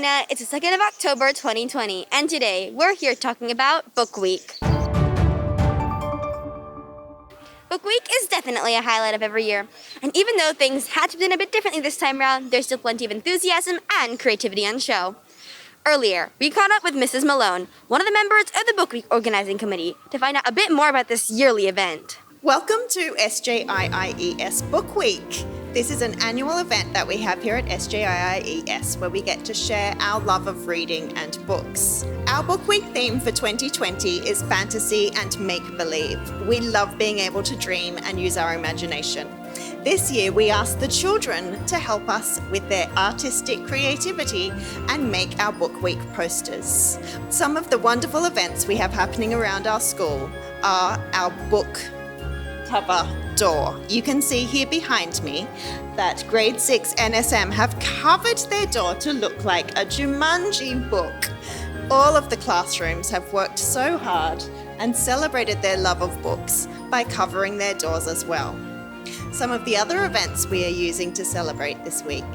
Alina. It's the 2nd of October 2020, and today we're here talking about Book Week. Book Week is definitely a highlight of every year, and even though things had to be done a bit differently this time around, there's still plenty of enthusiasm and creativity on show. Earlier, we caught up with Mrs. Malone, one of the members of the Book Week Organizing Committee, to find out a bit more about this yearly event. Welcome to SJIIES Book Week. This is an annual event that we have here at SJIIES where we get to share our love of reading and books. Our Book Week theme for 2020 is fantasy and make-believe. We love being able to dream and use our imagination. This year we asked the children to help us with their artistic creativity and make our Book Week posters. Some of the wonderful events we have happening around our school are our book cover door. You can see here behind me that grade 6 NSM have covered their door to look like a Jumanji book. All of the classrooms have worked so hard and celebrated their love of books by covering their doors as well. Some of the other events we are using to celebrate this week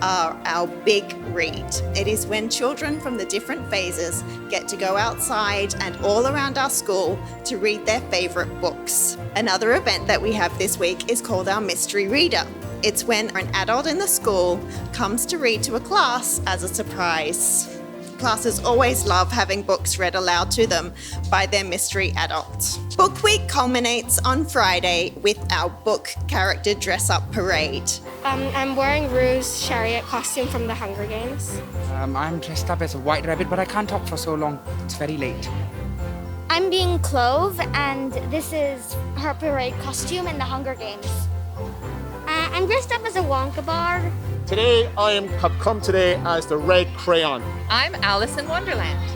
are our Big Read. It is when children from the different phases get to go outside and all around our school to read their favourite books. Another event that we have this week is called our Mystery Reader. It's when an adult in the school comes to read to a class as a surprise. Classes always love having books read aloud to them by their mystery adult. Book Week culminates on Friday with our book character dress-up parade. I'm wearing Rue's chariot costume from the Hunger Games. I'm dressed up as a white rabbit, but I can't talk for so long. It's very late. I'm being Clove, and this is her parade costume in the Hunger Games. I'm dressed up as a Wonka bar. Today have come today as the Red Crayon. I'm Alice in Wonderland.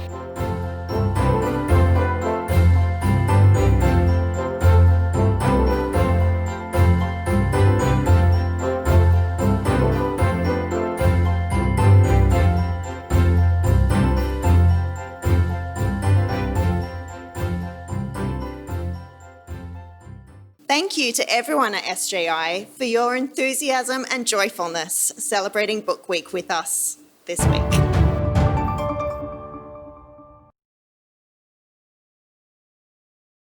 Thank you to everyone at SJI for your enthusiasm and joyfulness celebrating Book Week with us this week.